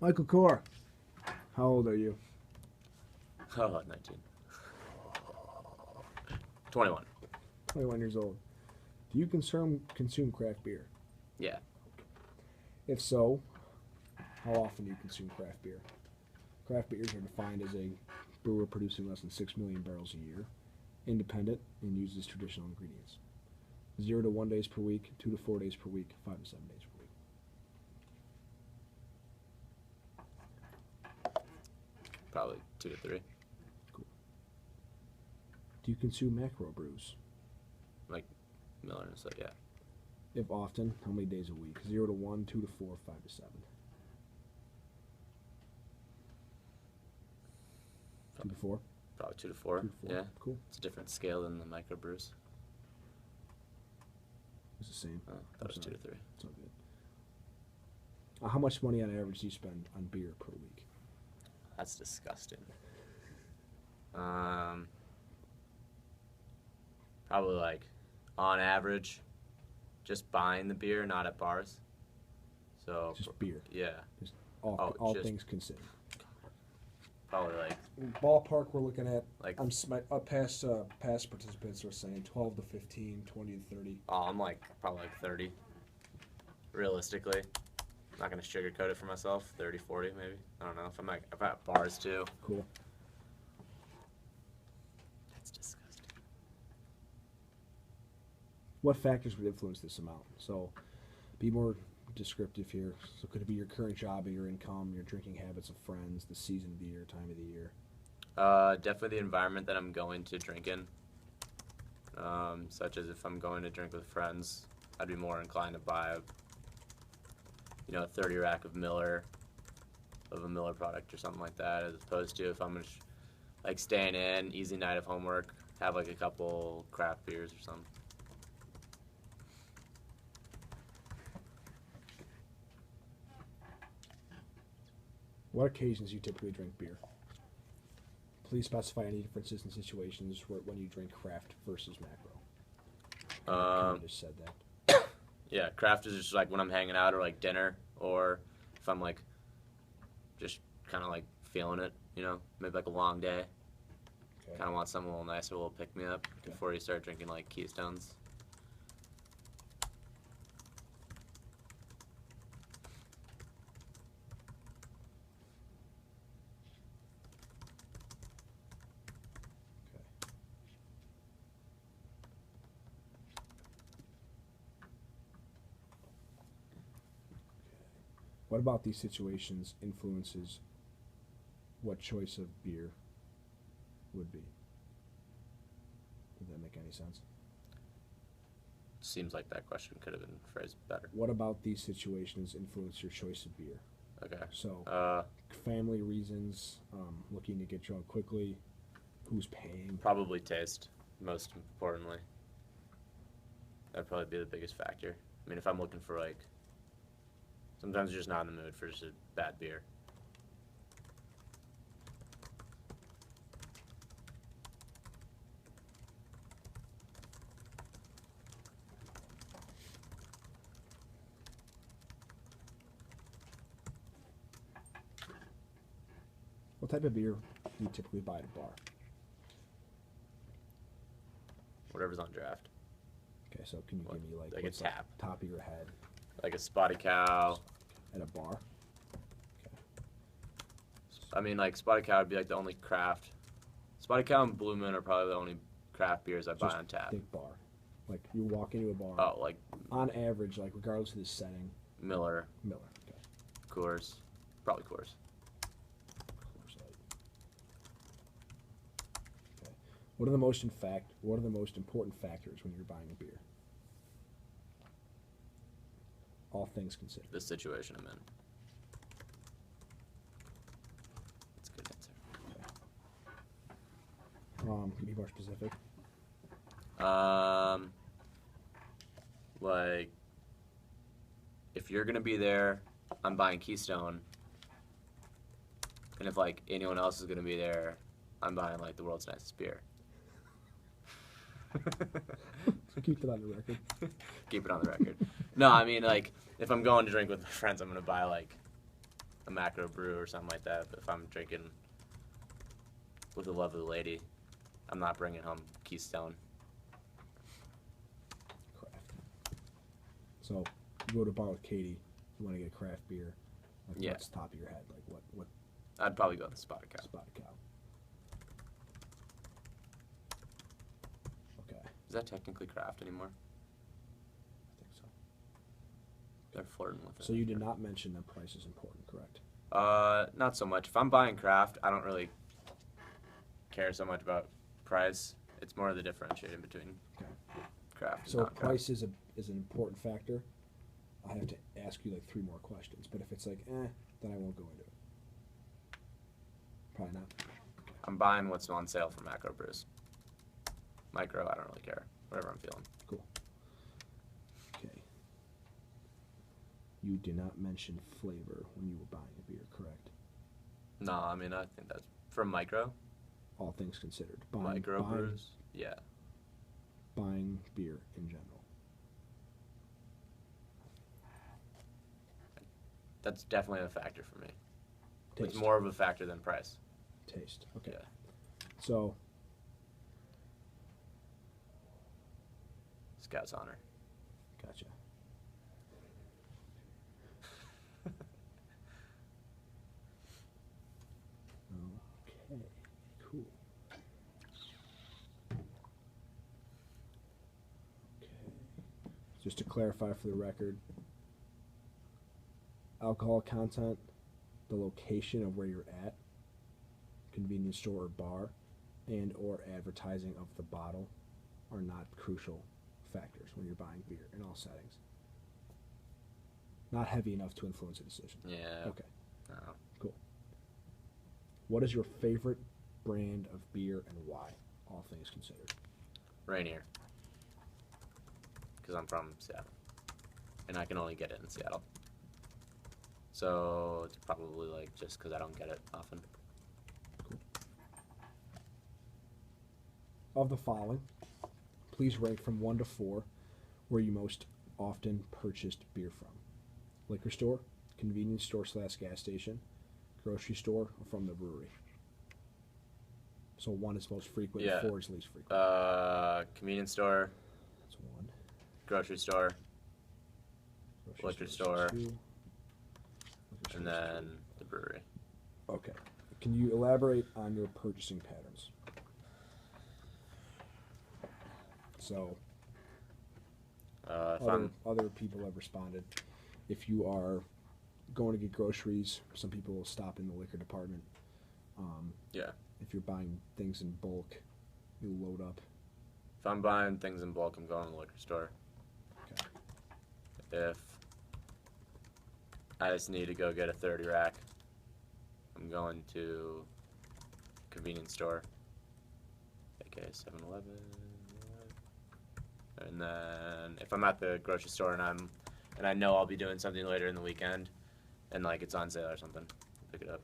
Michael Kor, how old are you? Oh, 19. 21. 21 years old. Do you consume craft beer? Yeah. If so, how often do you consume craft beer? Craft beers are defined as a brewer producing less than 6 million barrels a year, independent, and uses traditional ingredients. 0 to 1 days per week, 2 to 4 days per week, 5 to 7 days per week. Probably 2 to 3. Cool. Do you consume macro brews? Like Miller and stuff, yeah. If often, how many days a week? 0 to 1, 2 to 4, 5 to 7. 2 to 4? Probably 2 to 4. 2 to 4. Yeah. Cool. It's a different scale than the microbrews. It's the same. Oh, I thought it was 2 to 3. It's all good. How much money on average do you spend on beer per week? That's disgusting. Probably like, on average, just buying the beer, not at bars. So Just beer. yeah, Just all just things considered. probably like Ballpark, we're looking at Like- past participants are saying 12 to 15, 20 to 30. I'm like probably like 30. Realistically, I'm not gonna sugarcoat it for myself. 30, 40 maybe. I don't know if I'm at bars too. Cool. That's disgusting. What factors would influence this amount? So, be more descriptive here. So, could it be your current job or your income, your drinking habits of friends, the season of the year, time of the year? Definitely the environment that I'm going to drink in. Such as if I'm going to drink with friends, I'd be more inclined to buy a 30 rack of Miller, of a Miller product or something like that, as opposed to if I'm just like staying in, easy night of homework, have like a couple craft beers or something. What occasions do you typically drink beer? Please specify any differences in situations when you drink craft versus macro. I just said that. Yeah, craft is just like when I'm hanging out or like dinner, or if I'm like just kind of like feeling it, maybe like a long day. Okay. Kind of want something a little nicer, a little pick me up before you start drinking like Keystones. What about these situations influences what choice of beer would be? Did that make any sense? Seems like that question could have been phrased better. What about these situations influence your choice of beer? Okay. So, family reasons, looking to get drunk quickly, who's paying? Probably taste, most importantly. That'd probably be the biggest factor. I mean, if I'm looking for like, sometimes you're just not in the mood for just a bad beer. What type of beer do you typically buy at a bar? Whatever's on draft. Okay, so can you give me like a what's tap. top of your head Like a Spotty Cow. at a bar? I mean, like Spotty Cow would be like the only craft. Spotty Cow and Blue Moon are probably the only craft beers I buy Just on tap. think bar. Like you walk into a bar. Oh, like On average, like regardless of the setting, Miller, Miller. Okay. Coors, probably Coors. Coors Light. Okay. What are the most important factors when you're buying a beer? All things considered. The situation I'm in. That's a good answer. Can you be more specific? Like, if you're gonna be there, I'm buying Keystone. And if like anyone else is gonna be there, I'm buying like the world's nicest beer. Keep it on the record. Keep it on the record. No, I mean like if I'm going to drink with my friends, I'm gonna buy like a macro brew or something like that. But if I'm drinking with a lovely lady, I'm not bringing home Keystone. Craft. So you go to a bar with Katie, you want to get a craft beer. Like, Yeah. what's the top of your head? Like what I'd probably go with the Spotted Cow. Spotted Cow? Okay, Is that technically craft anymore? I think so. They're flirting with it. So you did not mention that price is important, correct? Not so much. If I'm buying craft, I don't really care so much about price. It's more the differentiating between Okay. craft and So if non-craft. price is an important factor, I have to ask you like 3 more questions. But if it's like, then I won't go into it. Probably not. I'm buying what's on sale for macro brews. Micro, I don't really care. Whatever I'm feeling. Cool. Okay. You did not mention flavor when you were buying a beer, correct? No, I mean, I think that's for micro. All things considered. Micro brews? Yeah. Buying beer in general. That's definitely a factor for me. Taste. It's more of a factor than price. Taste. Okay. Yeah. So, Scout's honor. gotcha. Okay, cool. Okay. Just to clarify for the record, alcohol content, the location of where you're at, convenience store or bar, and or advertising of the bottle are not crucial factors when you're buying beer in all settings. Not heavy enough to influence a decision. Yeah. Okay. No. Cool. What is your favorite brand of beer and why? All things considered. Rainier. Because I'm from Seattle. And I can only get it in Seattle. So it's probably like just because I don't get it often. Cool. Of the following, please rank from 1 to 4 where you most often purchased beer from. Liquor store, convenience store / gas station, grocery store, or from the brewery. So 1 is most frequent, Yeah. 4 is least frequent. Convenience store, That's 1. grocery store, Grocery liquor store is store, 2. Liquor store and is then 3. the brewery. Okay. Can you elaborate on your purchasing patterns? So, If I'm other people have responded. If you are going to get groceries, some people will stop in the liquor department. yeah, If you're buying things in bulk, you load up. if I'm buying things in bulk, I'm going to the liquor store. Okay. If I just need to go get a 30 rack, I'm going to convenience store, aka 7-Eleven. And then if I'm at the grocery store and I know I'll be doing something later in the weekend, and like it's on sale or something, I'll pick it up.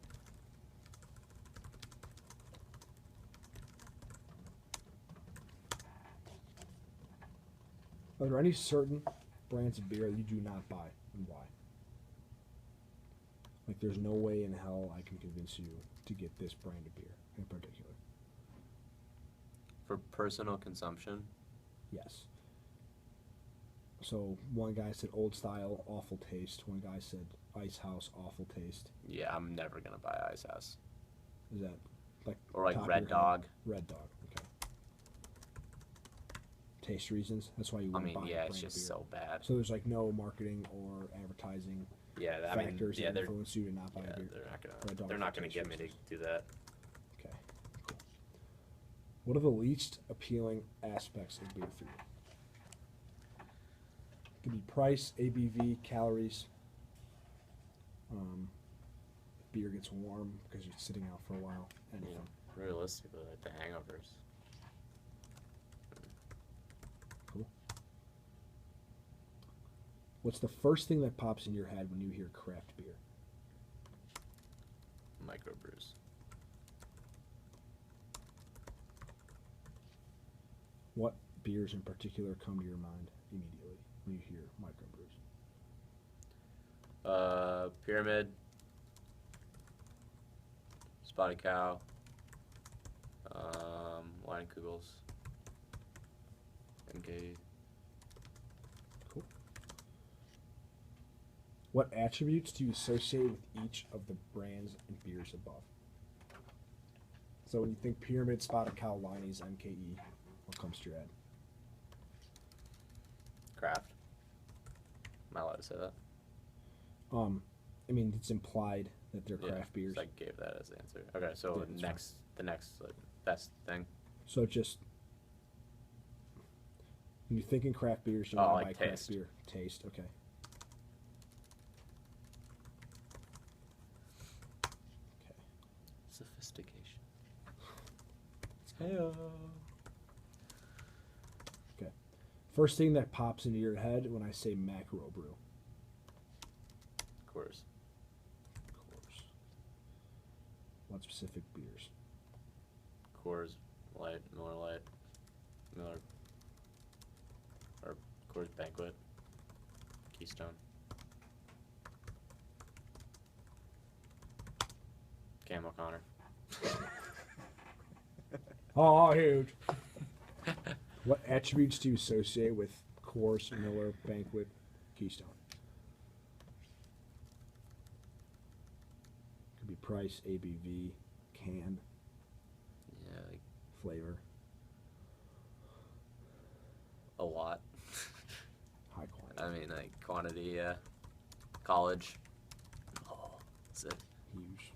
Are there any certain brands of beer you do not buy, and why? Like, there's no way in hell I can convince you to get this brand of beer in particular. For personal consumption, Yes. So one guy said Old Style, awful taste. One guy said Ice House, awful taste. yeah, I'm never gonna buy Ice House Is that like or like top of Red your head? Dog. Red Dog. Okay. Taste reasons. That's why you I wouldn't mean, buy a yeah, brand it's of just beer. so bad. So there's like no marketing or advertising Yeah, I mean, factors yeah, that they're influence you to not buy yeah, a beer. they're Red Dog not for gonna taste get me to reasons. do that. Okay. Cool. What are the least appealing aspects of beer for you? It could be price, ABV, calories. Beer gets warm because you're sitting out for a while. Anything. Yeah, realistically, like the hangovers. Cool. What's the first thing that pops in your head when you hear craft beer? Microbrews. What beers in particular come to your mind immediately when you hear microbrews? Pyramid, Spotted Cow, Kugels, MK. Cool. What attributes do you associate with each of the brands and beers above? So when you think Pyramid, Spotted Cow, Liney's, MKE, what comes to your head? Craft. Am I allowed to say that? I mean, it's implied that they're Yeah, craft beers. so I gave that as the answer. Okay, so Yeah, that's the next like, best thing. So just when you're thinking craft beers, you Oh, want to like buy craft taste. beer. Taste, okay. Okay. Sophistication. Okay. First thing that pops into your head when I say macro brew. Coors. Of course. What specific beers? Coors Light, Miller Light, Miller, or Coors Banquet, Keystone. Cam O'Connor. Oh, huge. What attributes do you associate with Coors, Miller, Banquet, Keystone? Could be price, ABV, can, Yeah, like flavor, a lot. high quality. I mean, like quantity, yeah. College. Oh, sick. Huge.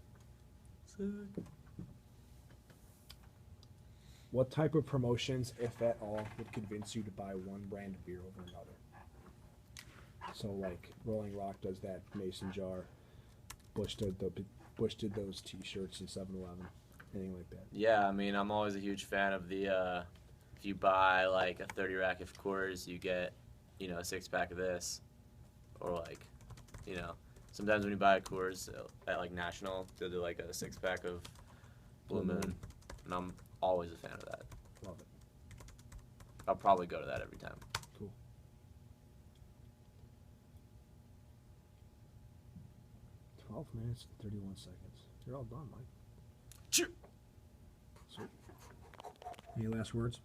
Sick. What type of promotions, if at all, would convince you to buy one brand of beer over another? So, like Rolling Rock does that Mason jar. Bush did those T-shirts in 7-Eleven, anything like that. Yeah, I mean, I'm always a huge fan of the, if you buy like a 30 rack of Coors, you get, you know, a 6-pack of this. Or like, you know, sometimes when you buy a Coors at like National, they'll do like a 6-pack of Blue Moon. And I'm always a fan of that. Love it. I'll probably go to that every time. Cool. 12 minutes and 31 seconds. You're all done, Mike. Choo! Sweet. Any last words?